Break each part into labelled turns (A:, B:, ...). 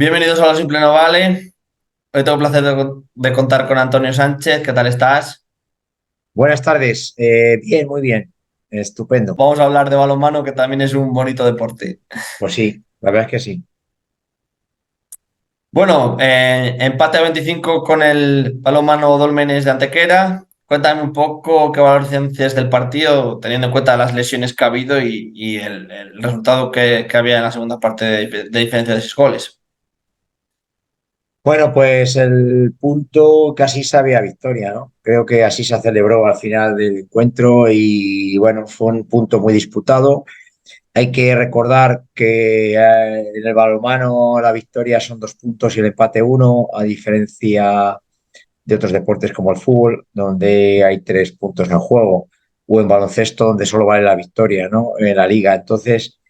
A: Bienvenidos a Lo Simple No Vale. Hoy tengo el placer de contar con Antonio Sánchez. ¿Qué tal estás?
B: Buenas tardes. Bien, muy bien. Estupendo.
A: Vamos a hablar de balonmano, que también es un bonito deporte.
B: Pues sí, la verdad es que sí.
A: Bueno, empate a 25 con el balonmano Dólmenes de Antequera. Cuéntame un poco qué valoración haces del partido, teniendo en cuenta las lesiones que ha habido y el resultado que había en la segunda parte de diferencia de 6 goles.
B: Bueno, pues el punto casi sabía victoria, ¿no? Creo que así se celebró al final del encuentro y bueno, fue un punto muy disputado. Hay que recordar que en el balonmano la victoria son 2 puntos y el empate uno, a diferencia de otros deportes como el fútbol, donde hay 3 puntos en juego, o en baloncesto, donde solo vale la victoria, ¿no? En la liga. Entonces,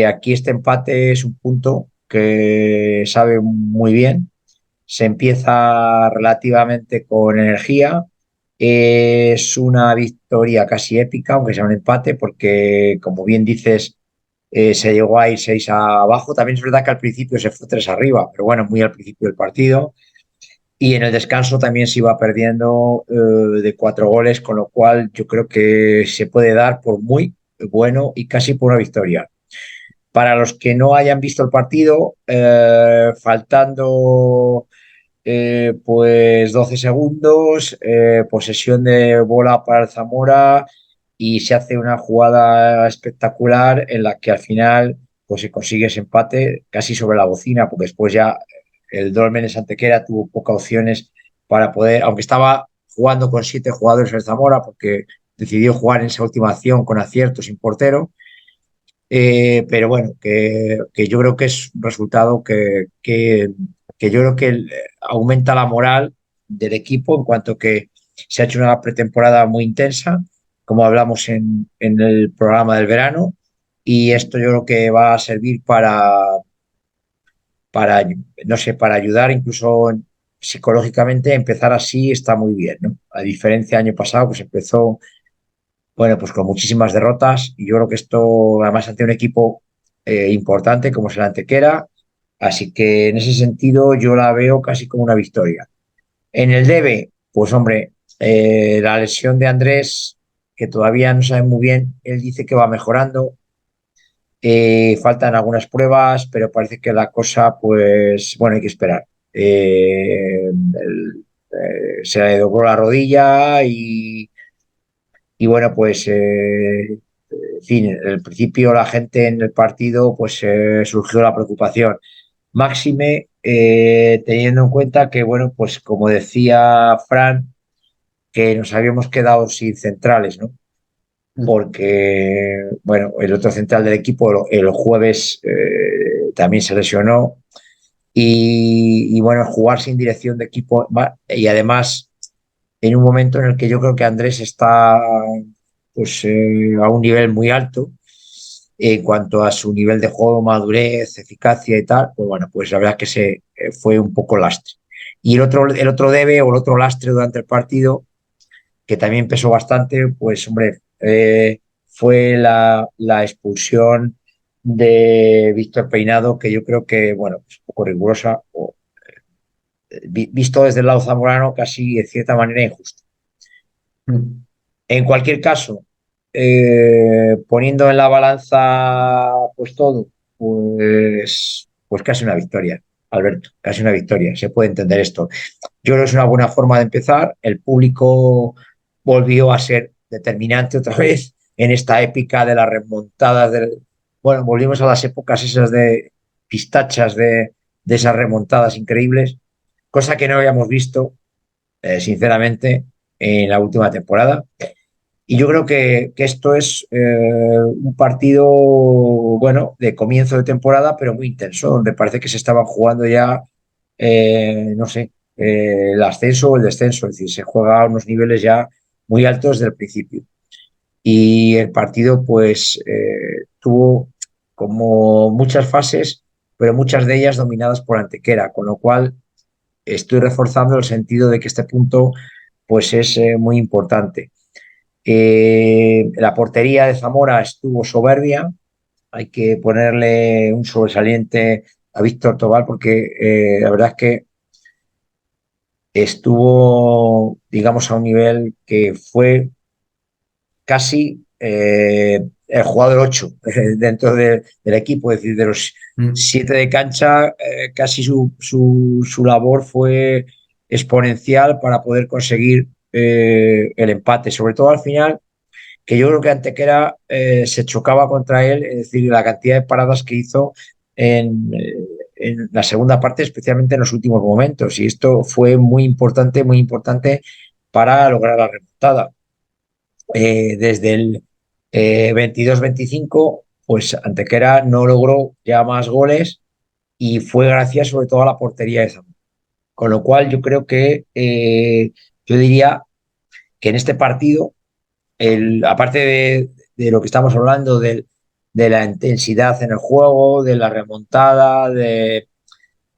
B: aquí este empate es un punto que sabe muy bien. Se empieza relativamente con energía. Es una victoria casi épica, aunque sea un empate, porque, como bien dices, se llegó a ir 6 abajo. También es verdad que al principio se fue 3 arriba, pero bueno, muy al principio del partido. Y en el descanso también se iba perdiendo de 4 goles, con lo cual yo creo que se puede dar por muy bueno y casi por una victoria. Para los que no hayan visto el partido, faltando pues 12 segundos, posesión de bola para el Zamora y se hace una jugada espectacular en la que al final pues se consigue ese empate casi sobre la bocina, porque después ya el Dolmenes Antequera tuvo pocas opciones para poder, aunque estaba jugando con 7 jugadores el Zamora, porque decidió jugar en esa última acción con acierto sin portero. Pero bueno, que yo creo que es un resultado que yo creo que aumenta la moral del equipo en cuanto que se ha hecho una pretemporada muy intensa, como hablamos en el programa del verano, y esto yo creo que va a servir para, no sé, para ayudar incluso psicológicamente. Empezar así está muy bien, ¿no? A diferencia del año pasado, pues empezó, bueno, pues con muchísimas derrotas, y yo creo que esto, además, ante un equipo importante como es el Antequera, así que en ese sentido yo la veo casi como una victoria. En el debe, pues hombre, la lesión de Andrés, que todavía no sabe muy bien, él dice que va mejorando. Faltan algunas pruebas, pero parece que la cosa, pues bueno, hay que esperar. Se le dobló la rodilla y bueno, pues en fin, en el principio la gente en el partido, pues surgió la preocupación. Máxime, teniendo en cuenta que, bueno, pues como decía Fran, que nos habíamos quedado sin centrales, ¿no? Porque, bueno, el otro central del equipo el jueves también se lesionó y, bueno, jugar sin dirección de equipo y además en un momento en el que yo creo que Andrés está pues a un nivel muy alto en cuanto a su nivel de juego, madurez, eficacia y tal, pues bueno, pues la verdad es que se fue un poco lastre. Y el otro debe o el otro lastre durante el partido, que también pesó bastante, pues hombre, fue la expulsión de Víctor Peinado, que yo creo que, bueno, es un poco rigurosa, o visto desde el lado zamorano, casi de cierta manera injusto. En cualquier caso, poniendo en la balanza pues todo, pues casi una victoria, Alberto, casi una victoria. Se puede entender esto. Yo creo que es una buena forma de empezar. El público volvió a ser determinante otra vez en esta épica de las remontadas. Bueno, volvimos a las épocas esas de pistachas, de esas remontadas increíbles, cosa que no habíamos visto, sinceramente, en la última temporada. Y yo creo que esto es un partido, bueno, de comienzo de temporada, pero muy intenso, donde parece que se estaban jugando ya, no sé, el ascenso o el descenso, es decir, se juega a unos niveles ya muy altos desde el principio. Y el partido, pues, tuvo como muchas fases, pero muchas de ellas dominadas por Antequera, con lo cual estoy reforzando el sentido de que este punto, pues, es muy importante. La portería de Zamora estuvo soberbia, hay que ponerle un sobresaliente a Víctor Tobal porque la verdad es que estuvo, digamos, a un nivel que fue casi el jugador 8 dentro del equipo, es decir, de los
A: Mm.
B: 7 de cancha, casi su labor fue exponencial para poder conseguir el empate, sobre todo al final, que yo creo que Antequera se chocaba contra él, es decir, la cantidad de paradas que hizo en la segunda parte, especialmente en los últimos momentos, y esto fue muy importante para lograr la remontada. Desde el 22-25, pues Antequera no logró ya más goles y fue gracias sobre todo a la portería de Zamora. Con lo cual yo creo que yo diría que en este partido, aparte de lo que estamos hablando de la intensidad en el juego, de la remontada,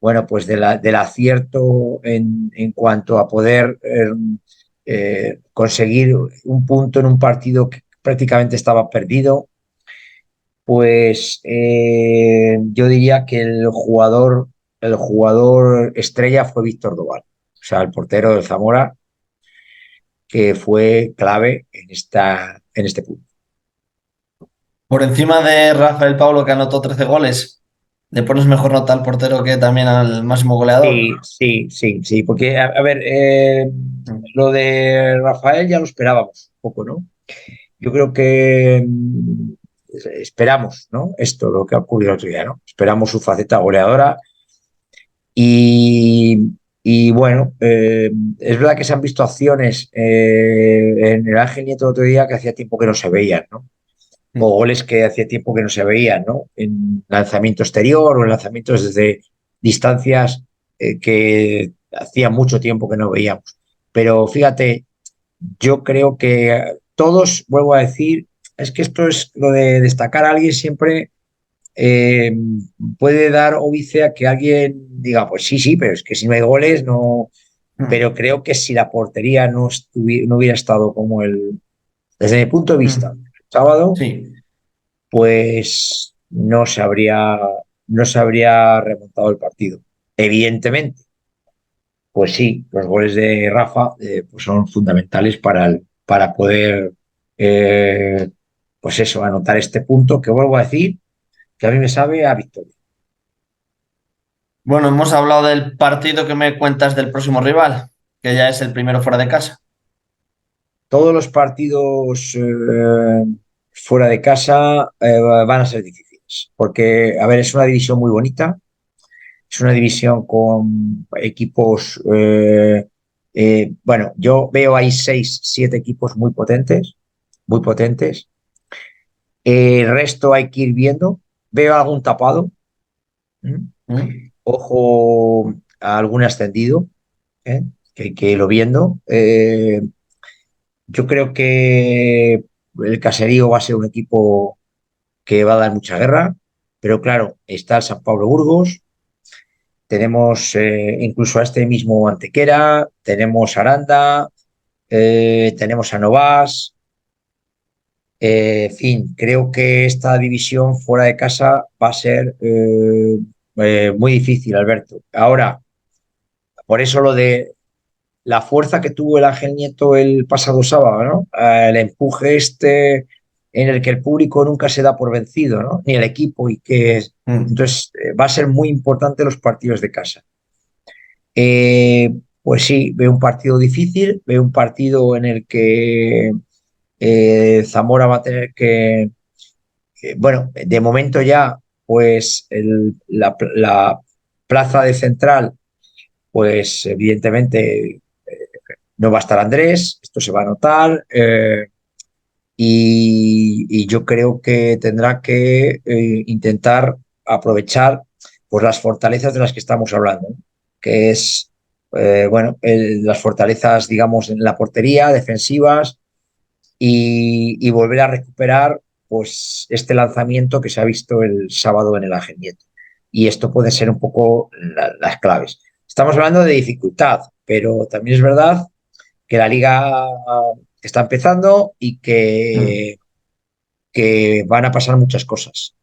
B: bueno, pues del acierto en cuanto a poder conseguir un punto en un partido que prácticamente estaba perdido, pues yo diría que el jugador estrella fue Víctor Doval, o sea, el portero del Zamora, que fue clave en este punto.
A: Por encima de Rafael Pablo, que anotó 13 goles, ¿le pones mejor nota al portero que también al máximo goleador?
B: Sí, sí, sí, sí, porque a ver,
A: Mm.
B: lo de Rafael ya lo esperábamos un poco, ¿no? Yo creo que esperamos, ¿no? Esto, lo que ha ocurrido el otro día, ¿no? Esperamos su faceta goleadora y, y bueno, es verdad que se han visto acciones en el Ángel Nieto el otro día que hacía tiempo que no se veían, ¿no? O
A: Mm.
B: goles que hacía tiempo que no se veían, ¿no? En lanzamiento exterior o en lanzamientos desde distancias que hacía mucho tiempo que no veíamos. Pero fíjate, yo creo que todos, vuelvo a decir, es que esto es lo de destacar a alguien siempre eh, puede dar óbice a que alguien diga, pues sí, sí, pero es que si no hay goles, no.
A: Mm.
B: Pero creo que si la portería no hubiera estado como desde mi punto de vista,
A: Mm.
B: sábado,
A: Sí.
B: pues no se habría remontado el partido. Evidentemente, pues sí, los goles de Rafa pues son fundamentales para poder, eh, pues eso, anotar este punto que vuelvo a decir, que a mí me sabe a victoria.
A: Bueno, hemos hablado del partido que me cuentas del próximo rival, que ya es el primero fuera de casa.
B: Todos los partidos fuera de casa van a ser difíciles, porque, a ver, es una división muy bonita, es una división con equipos, bueno, yo veo ahí 6, 7 equipos muy potentes, muy potentes. El resto hay que ir viendo. Veo algún tapado, ¿eh?
A: Mm.
B: Ojo a algún ascendido, ¿eh? Que hay que irlo viendo. Yo creo que el Caserío va a ser un equipo que va a dar mucha guerra, pero claro, está el San Pablo Burgos, tenemos incluso a este mismo Antequera, tenemos a Aranda, tenemos a Novas, en fin, creo que esta división fuera de casa va a ser muy difícil, Alberto. Ahora, por eso lo de la fuerza que tuvo el Ángel Nieto el pasado sábado, ¿no? El empuje este en el que el público nunca se da por vencido, ¿no? Ni el equipo y que
A: Mm.
B: entonces va a ser muy importante los partidos de casa. Pues sí, veo un partido difícil, veo un partido en el que Zamora va a tener bueno, de momento ya, pues la plaza de central, pues evidentemente no va a estar Andrés, esto se va a notar, y yo creo que tendrá que intentar aprovechar pues, las fortalezas de las que estamos hablando, ¿no? Que es, bueno, las fortalezas, digamos, en la portería, defensivas, y volver a recuperar pues, este lanzamiento que se ha visto el sábado en el Ángel Nieto. Y esto puede ser un poco las claves. Estamos hablando de dificultad, pero también es verdad que la liga está empezando y
A: Mm.
B: que van a pasar muchas cosas.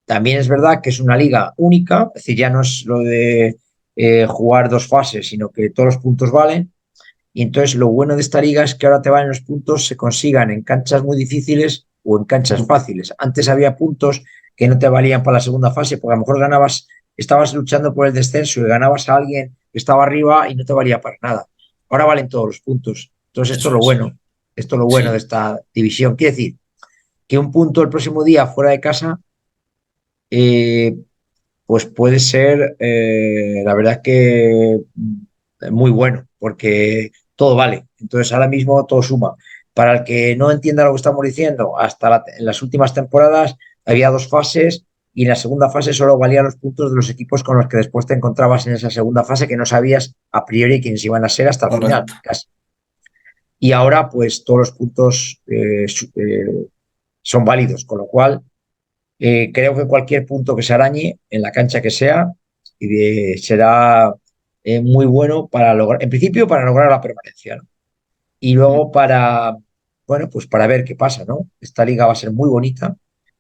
B: También es verdad que es una liga única, es decir, ya no es lo de jugar dos fases, sino que todos los puntos valen. Y entonces lo bueno de esta liga es que ahora te valen los puntos, se consigan en canchas muy difíciles o en canchas fáciles. Antes había puntos que no te valían para la segunda fase, porque a lo mejor ganabas, estabas luchando por el descenso y ganabas a alguien que estaba arriba y no te valía para nada. Ahora valen todos los puntos. Entonces esto es
A: Eso
B: lo
A: es.
B: bueno, esto es lo bueno de
A: Sí.
B: esta división. Quiere decir que un punto el próximo día fuera de casa, eh, pues puede ser, la verdad que muy bueno, porque todo vale. Entonces ahora mismo todo suma. Para el que no entienda lo que estamos diciendo, en las últimas temporadas había dos fases y en la segunda fase solo valían los puntos de los equipos con los que después te encontrabas en esa segunda fase que no sabías a priori quiénes iban a ser hasta el final,
A: Correcto.
B: casi. Y ahora pues todos los puntos son válidos, con lo cual creo que cualquier punto que se arañe en la cancha que sea será muy bueno para lograr, en principio para lograr la permanencia, ¿no? Y luego para, bueno, pues para ver qué pasa, ¿no? Esta liga va a ser muy bonita.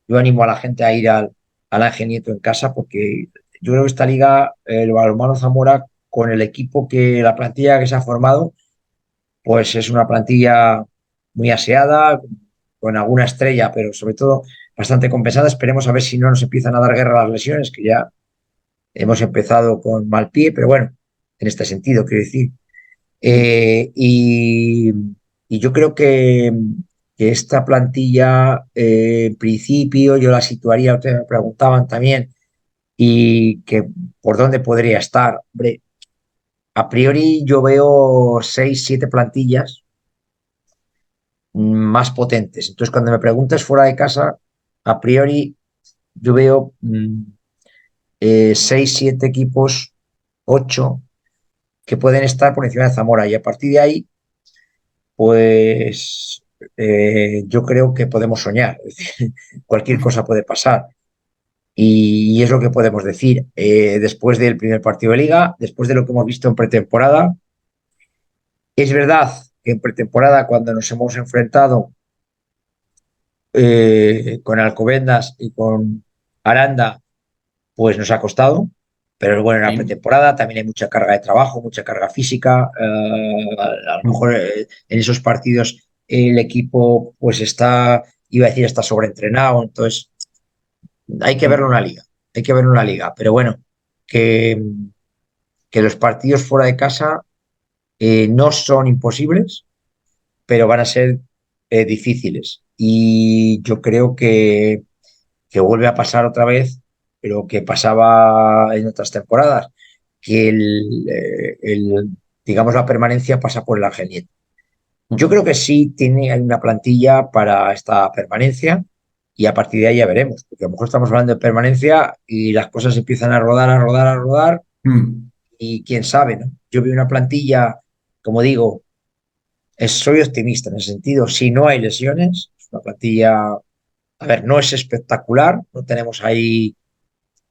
B: Yo animo a la gente a ir al Ángel Nieto en casa porque yo creo que esta liga, el balonmano Zamora, con el equipo la plantilla que se ha formado, pues es una plantilla muy aseada, con alguna estrella, pero sobre todo bastante compensada. Esperemos a ver si no nos empiezan a dar guerra las lesiones, que ya hemos empezado con mal pie, pero bueno, en este sentido, quiero decir. Eh, y, y yo creo que esta plantilla, en principio, yo la situaría, ustedes me preguntaban también, y que por dónde podría estar. Hombre, a priori yo veo seis, siete plantillas más potentes. Entonces, cuando me preguntas fuera de casa, a priori yo veo seis, siete equipos, ocho, que pueden estar por encima de Zamora. Y a partir de ahí, pues yo creo que podemos soñar. Es decir, cualquier cosa puede pasar. Y es lo que podemos decir. Después del primer partido de liga, después de lo que hemos visto en pretemporada, es verdad que en pretemporada, cuando nos hemos enfrentado con Alcobendas y con Aranda, pues nos ha costado, pero bueno, en la
A: Sí.
B: pretemporada también hay mucha carga de trabajo, mucha carga física. A lo mejor en esos partidos el equipo pues iba a decir, está sobreentrenado, entonces hay que verlo en una liga, hay que verlo en una liga, pero bueno, que, que los partidos fuera de casa no son imposibles, pero van a ser difíciles. Y yo creo que vuelve a pasar otra vez, pero que pasaba en otras temporadas, que digamos, la permanencia pasa por el Ángel Nieto. Yo creo que sí hay una plantilla para esta permanencia y a partir de ahí ya veremos, porque a lo mejor estamos hablando de permanencia y las cosas empiezan a rodar, a rodar, a rodar y quién sabe, ¿no? Yo veo una plantilla, como digo, soy optimista en ese sentido, si no hay lesiones, es una plantilla, a ver, no es espectacular, no tenemos ahí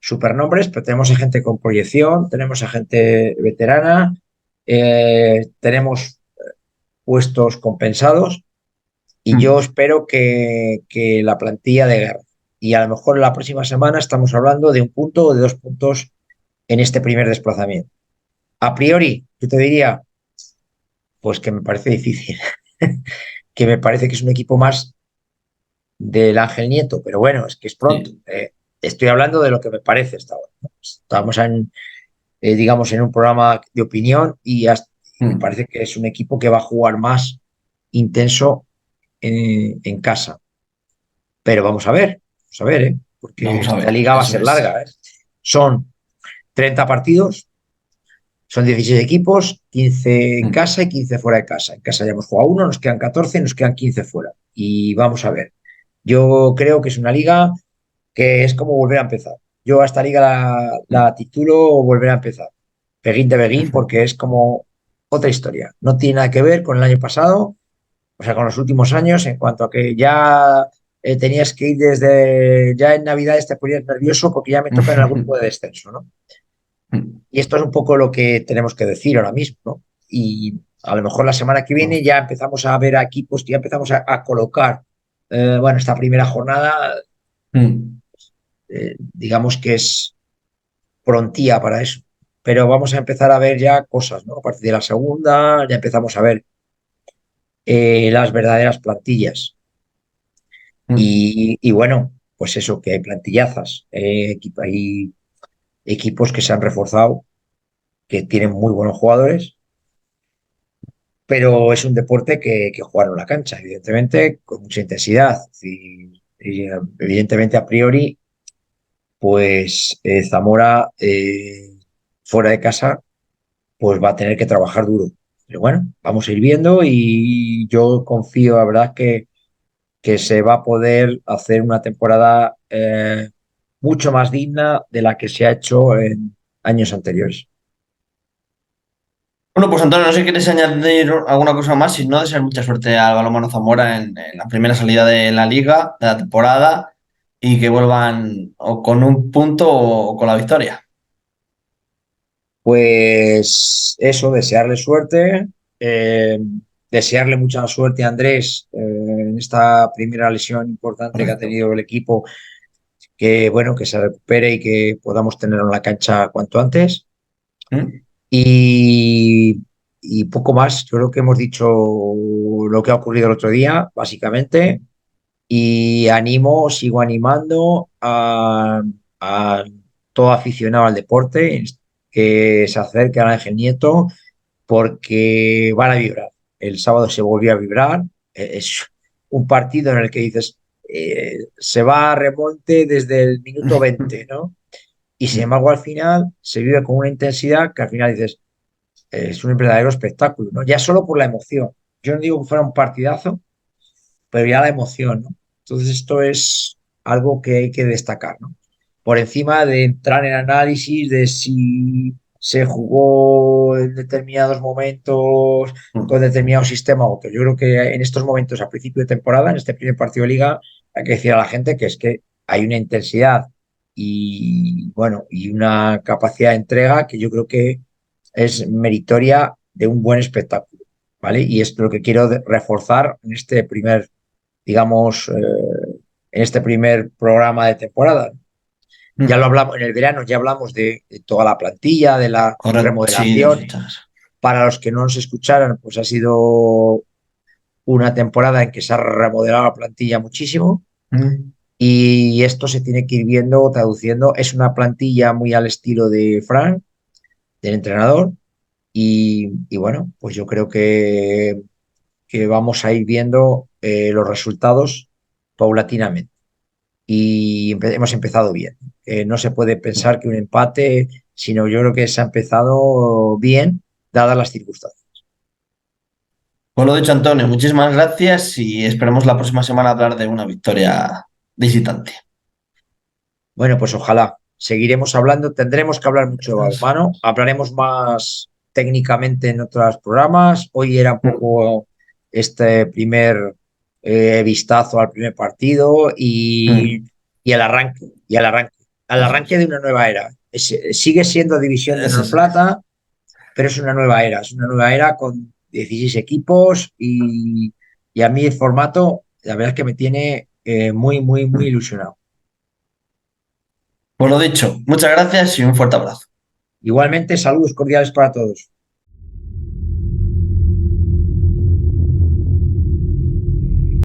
B: supernombres, pero tenemos a gente con proyección, tenemos a gente veterana, tenemos puestos compensados y yo espero que la plantilla de guerra. Y a lo mejor la próxima semana estamos hablando de un punto o de dos puntos en este primer desplazamiento. A priori, yo te diría, pues que me parece difícil, que me parece que es un equipo más del Ángel Nieto, pero bueno, es que es pronto.
A: Sí.
B: Estoy hablando de lo que me parece hasta ahora, ¿no? Estamos digamos, en un programa de opinión y me parece que es un equipo que va a jugar más intenso en casa. Pero vamos a ver, ¿eh? Porque
A: Vamos a
B: esta
A: ver,
B: liga va a
A: eso
B: ser
A: es.
B: larga, ¿eh? Son 30 partidos, son 16 equipos, 15 en casa y 15 fuera de casa. En casa ya hemos jugado uno, nos quedan 14, nos quedan 15 fuera. Y vamos a ver. Yo creo que es una liga que es como volver a empezar. Yo a esta liga la titulo volver a empezar. Beguín de Beguín, porque es como otra historia. No tiene nada que ver con el año pasado, o sea, con los últimos años, en cuanto a que ya tenías que ir desde, ya en Navidades te ponías nervioso porque ya me toca en el grupo de descenso, ¿no? Y esto es un poco lo que tenemos que decir ahora mismo, ¿no? Y a lo mejor la semana que viene ya empezamos a ver a equipos, ya empezamos a colocar, bueno, esta primera jornada digamos que es prontía para eso. Pero vamos a empezar a ver ya cosas, ¿no? A partir de la segunda ya empezamos a ver las verdaderas plantillas.
A: Mm.
B: Y bueno, pues eso, que hay plantillazas, hay equipos que se han reforzado, que tienen muy buenos jugadores, pero es un deporte que jugar en la cancha, evidentemente, con mucha intensidad. Y, evidentemente, a priori, pues Zamora fuera de casa, pues va a tener que trabajar duro. Pero bueno, vamos a ir viendo y yo confío, la verdad, que se va a poder hacer una temporada mucho más digna de la que se ha hecho en años anteriores.
A: Bueno, pues Antonio, no sé si quieres añadir alguna cosa más, si no, desear mucha suerte al Balonmano Zamora en la primera salida de la liga, de la temporada, y que vuelvan o con un punto o con la victoria.
B: Pues eso, desearle suerte, eh, desearle mucha suerte a Andrés en esta primera lesión importante que ha
A: Correcto.
B: tenido el equipo, que bueno, que se recupere y que podamos tenerlo en la cancha cuanto antes.
A: ¿Mm?
B: Y, y poco más, yo creo que hemos dicho lo que ha ocurrido el otro día, básicamente, y sigo animando a todo aficionado al deporte que se acerque al Ángel Nieto porque van a vibrar. El sábado se volvió a vibrar. Es un partido en el que dices, se va a remonte desde el minuto 20, ¿no? Y sin embargo, al final se vive con una intensidad que al final dices, es un verdadero espectáculo, ¿no? Ya solo por la emoción. Yo no digo que fuera un partidazo, pero ya la emoción, ¿no? Entonces esto es algo que hay que destacar, ¿no? Por encima de entrar en análisis de si se jugó en determinados momentos
A: Mm.
B: con determinado sistema u otro. Yo creo que en estos momentos, a principio de temporada, en este primer partido de liga, hay que decir a la gente que es que hay una intensidad y, bueno, y una capacidad de entrega que yo creo que es meritoria de un buen espectáculo, ¿vale? Y es lo que quiero reforzar en este primer, digamos, en este primer programa de temporada. Ya lo
A: Mm.
B: hablamos en el verano, ya hablamos de toda la plantilla, de la
A: Correcto, sí, de los
B: remodelación.
A: fichajes.
B: Para los que no nos escucharan, pues ha sido una temporada en que se ha remodelado la plantilla muchísimo
A: Mm.
B: y esto se tiene que ir viendo, traduciendo. Es una plantilla muy al estilo de Frank, del entrenador, y bueno, pues yo creo que vamos a ir viendo los resultados paulatinamente. Y hemos empezado bien. No se puede pensar que un empate, sino yo creo que se ha empezado bien, dadas las circunstancias.
A: Pues lo dicho, Antonio, muchísimas gracias y esperemos la próxima semana hablar de una victoria visitante.
B: Bueno, pues ojalá. Seguiremos hablando, tendremos que hablar mucho de balonmano, hablaremos más técnicamente en otros programas. Hoy era un
A: Mm.
B: poco este primer vistazo al primer partido
A: Mm.
B: y al
A: Eso es.
B: arranque de una nueva era. Sigue siendo División de
A: Eso
B: Honor
A: es.
B: Plata, pero es una nueva era con 16 equipos y a mí el formato, la verdad es que me tiene muy, muy, muy
A: Mm.
B: ilusionado.
A: Pues lo dicho, muchas gracias y un fuerte abrazo.
B: Igualmente, saludos cordiales para todos.